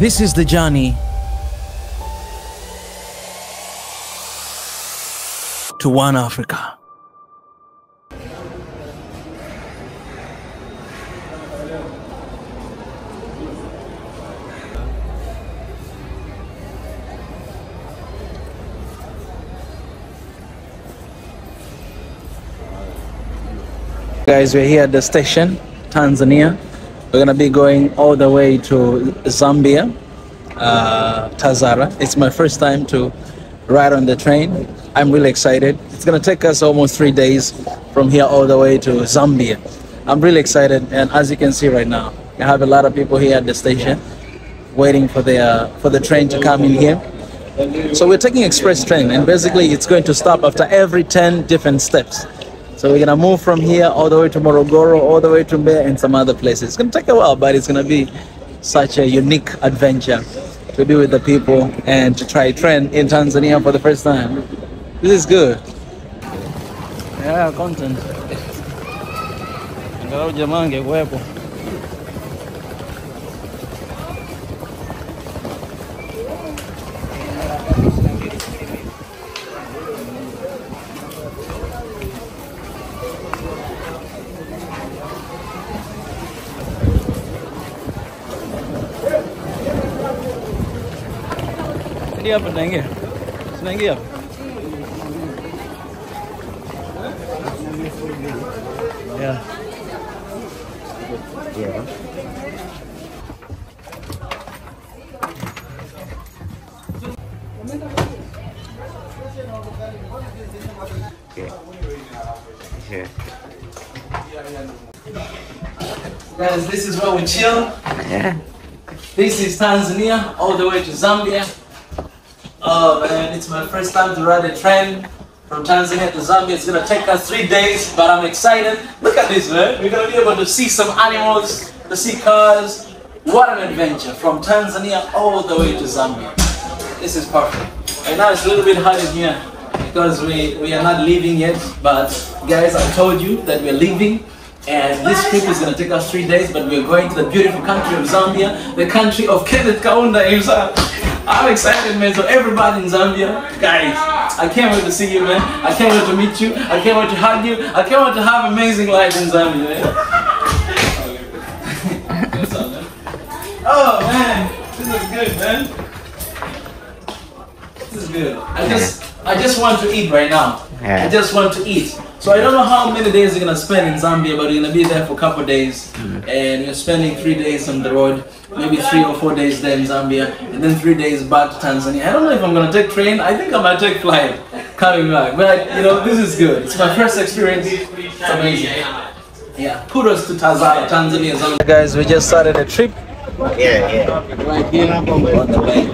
This is the journey to one Africa. Guys, we're here at the station, Tanzania. We're gonna be going all the way to Zambia, Tazara. It's my first time to ride on the train. I'm really excited. It's gonna take us almost 3 days from here all the way to Zambia. I'm really excited, and as you can see right now, I have a lot of people here at the station waiting for the train to come in here. So we're taking express train, and basically it's going to stop after every 10 different steps. So we're gonna move from here all the way to Morogoro, all the way to Mbeya and some other places. It's gonna take a while, but it's gonna be such a unique adventure to be with the people and to try train in Tanzania for the first time. This is good. Yeah, content. Dia apa naik? Naik apa? Ya. Ya. Okay. Guys, this is where we chill. Yeah. This is Tanzania, all the way to Zambia. Oh man, it's my first time to ride a train from Tanzania to Zambia. It's gonna take us 3 days, but I'm excited. Look at this, man. We're gonna be able to see some animals, to see cars. What an adventure from Tanzania all the way to Zambia. This is perfect. Right now it's a little bit hot in here because we are not leaving yet. But guys, I told you that we're leaving. And this trip is going to take us 3 days, but we're going to the beautiful country of Zambia, the country of Kenneth Kaunda himself. I'm excited, man. So everybody in Zambia, guys, I can't wait to see you, man. I can't wait to meet you. I can't wait to hug you. I can't wait to have amazing life in Zambia, man. What's up, man? Oh, man. This is good, man. This is good. I just want to eat right now. Yeah. I just want to eat. So I don't know how many days you're gonna spend in Zambia, but you're gonna be there for a couple of days, and you're spending 3 days on the road, maybe 3 or 4 days there in Zambia, and then 3 days back to Tanzania. I don't know if I'm gonna take train. I think I might take flight coming back. But you know, this is good. It's my first experience. It's amazing. Yeah. Kudos to Tazara, Tanzania, Zambia. Guys, we just started a trip. Yeah. Right here on the way.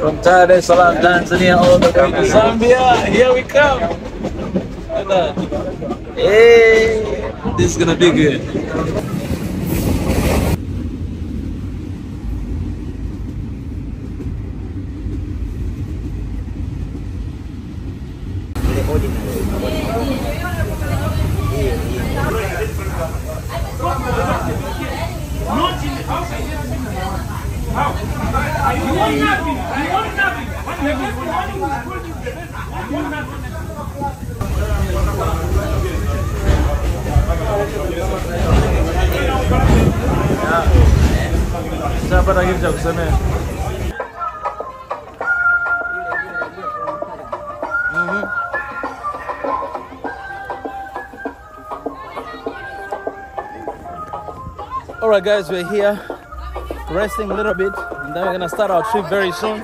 From Dar es Salaam, Tanzania, all the way to Zambia. Here we come. Look at that. Hey, this is gonna be good. Siapa lagi jauh sana? Alright guys, we're here resting a little bit, and then we're gonna start our trip very soon.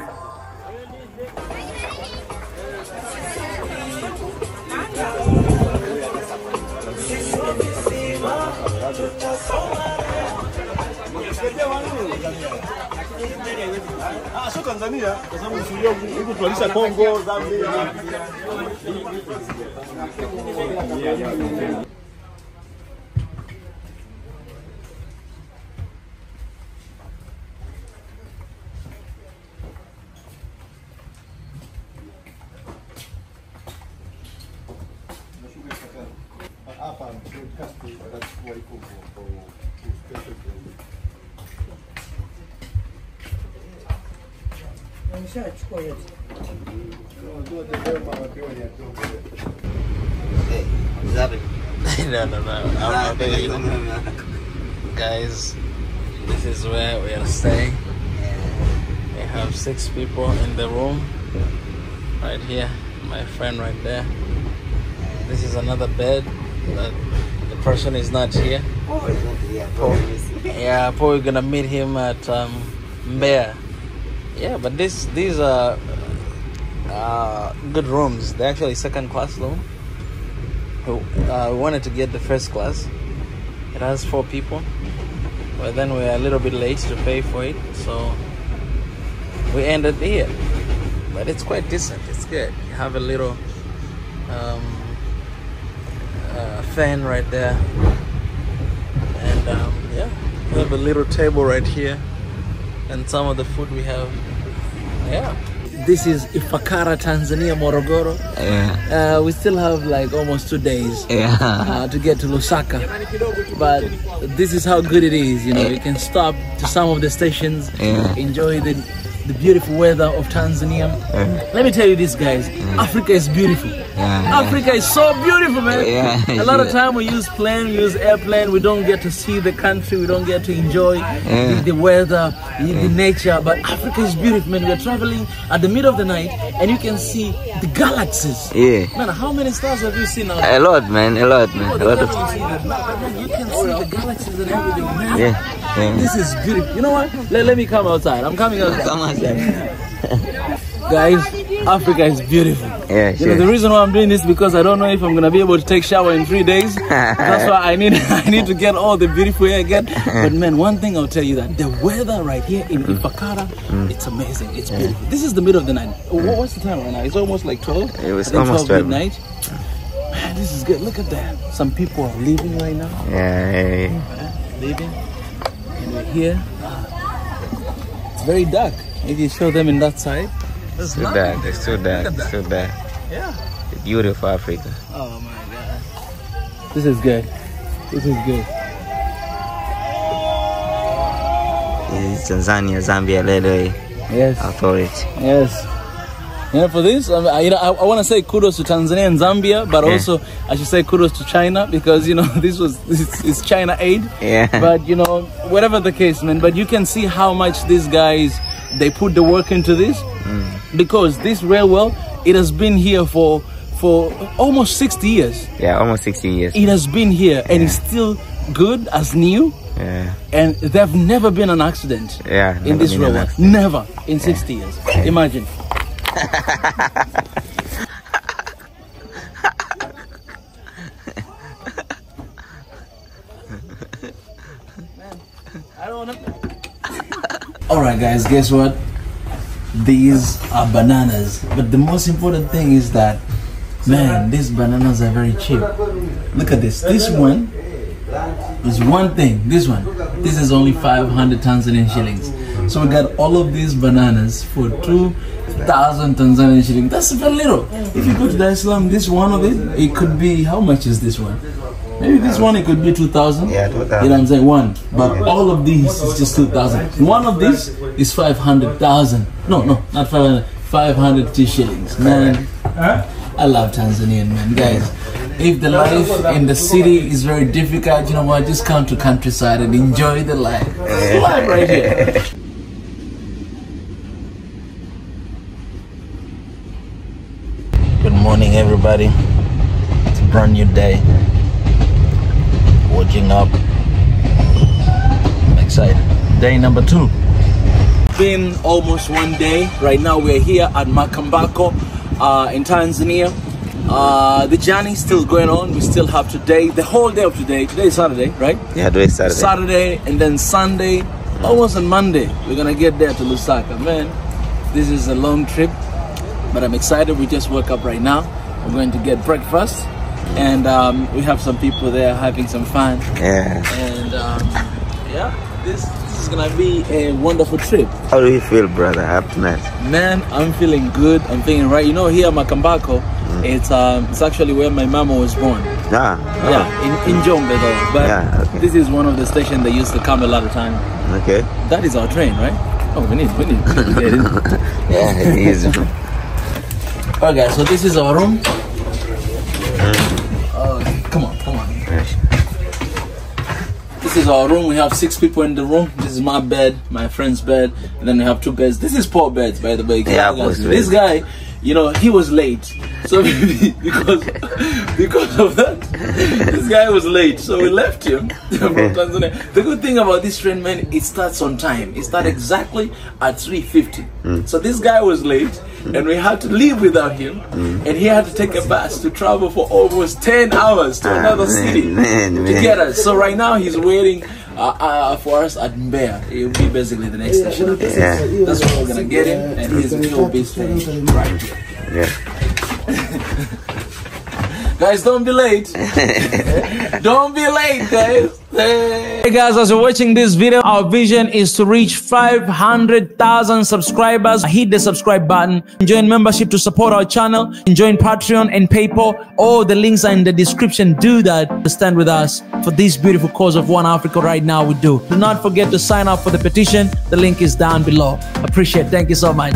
Sio Tanzania kwa sababu mshuhudia huko tualisha Kongo, Zambia. Hapa podcast atachukua iko kwa special. No, I'm not guys, this is where we are staying. We have 6 people in the room. Right here, my friend right there. This is another bed, but the person is not here. Yeah, probably gonna meet him at Mbeya. Yeah, but these are good rooms. They're actually second class room. We wanted to get the first class. It has 4 people, but then we're a little bit late to pay for it, so we ended here. But it's quite decent. It's good. You have a little fan right there, and yeah, we have a little table right here, and some of the food we have. Yeah. This is Ifakara, Tanzania, Morogoro. Yeah. We still have like almost 2 days to get to Lusaka, but this is how good it is. You know, you can stop to some of the stations, enjoy the beautiful weather of Tanzania. Let me tell you this, guys, Africa is beautiful. Africa is so beautiful, man. A lot of time we use plane, we use airplane, we don't get to see the country, we don't get to enjoy the weather, the nature, but Africa is beautiful, man. We're traveling at the middle of the night and you can see the galaxies. Man, how many stars have you seen now? A lot, man, a lot, man. A lot of you can see the galaxies and everything, man. This is beautiful. You know what? Let me come outside. I'm coming outside. Come outside. Guys, Africa is beautiful. You know, the reason why I'm doing this is because I don't know if I'm gonna be able to take shower in 3 days. That's why I need to get all the beautiful air again. But man, one thing I'll tell you, that the weather right here in Ifakara, it's amazing. It's beautiful. This is the middle of the night. What's the time right now? It's almost like 12. It was almost 12 midnight. Man, this is good. Look at that. Some people are leaving right now. Leaving. And we're here. It's very dark. If you show them in that side, it's too dark. It's too dark. It's too dark. Yeah. The beautiful Africa. Oh my God. This is good. This is good. It's Tanzania, Zambia, Railway Authority. Yes. You know, for this, I want to say kudos to Tanzania and Zambia, but also I should say kudos to China, because you know this is China aid. But you know, whatever the case, man. But you can see how much these guys, they put the work into this, because this railway, it has been here for almost 60 years. Yeah, almost 60 years. It has been here and it's still good as new. And there have never been an accident in this railway. Never in 60 years. Imagine. Alright guys, guess what? These are bananas, but the most important thing is that, man, these bananas are very cheap. Look at this. This one is one thing. This is only 500 Tanzanian shillings. So we got all of these bananas for 2,000 Tanzanian shillings. That's very little. If you go to Dar es Salaam, this one of it could be, how much is this one? Maybe this one, it could be 2,000. Yeah, 2,000. You know what I'm saying? One. But all of these is just 2,000. One of these is 500,000. No, not 500. 500 shillings. Man, I love Tanzanian, man. Guys, if the life in the city is very difficult, you know what? Just come to countryside and enjoy the life. It's life right here. Good morning, everybody. It's a brand new day. Waking up. I'm excited. Day number 2. Been almost 1 day. Right now we're here at Makambako in Tanzania. The journey is still going on. We still have today, the whole day of today. Today is Saturday, right? Yeah, today is Saturday. Saturday, and then Sunday, almost on Monday, we're gonna get there to Lusaka. Man, this is a long trip, but I'm excited. We just woke up right now. We're going to get breakfast, and we have some people there having some fun. And yeah, this is gonna be a wonderful trip. How do you feel, brother, after that? Man, I'm feeling good. I'm feeling right. You know, here at Makambako, it's actually where my mama was born. In Jombe though. But this is one of the stations that used to come a lot of time. Okay. That is our train, right? Oh, we need to get in. Yeah, it is. Alright guys, so this is our room. Come on. This is our room. We have 6 people in the room. This is my bed, my friend's bed, and then we have 2 beds. This is Paul beds, by the way. Yeah, this guy, you know, he was late. So because of that, this guy was late. So we left him from Tanzania. The good thing about this train, man, it starts on time. It starts exactly at 3:50. So this guy was late, and we had to leave without him, and he had to take a bus to travel for almost 10 hours to another city to get us. So right now he's waiting for us at Mbeya. It will be basically the next station. That's where we're gonna get him, and he's will be staying right here. Yeah. Guys, don't be late. Don't be late, guys. Hey guys, as you're watching this video, our vision is to reach 500,000 subscribers. Hit the subscribe button. Join membership to support our channel. Join Patreon and PayPal. All the links are in the description. Do that to stand with us for this beautiful cause of One Africa right now. We do. Do not forget to sign up for the petition. The link is down below. Appreciate it. Thank you so much.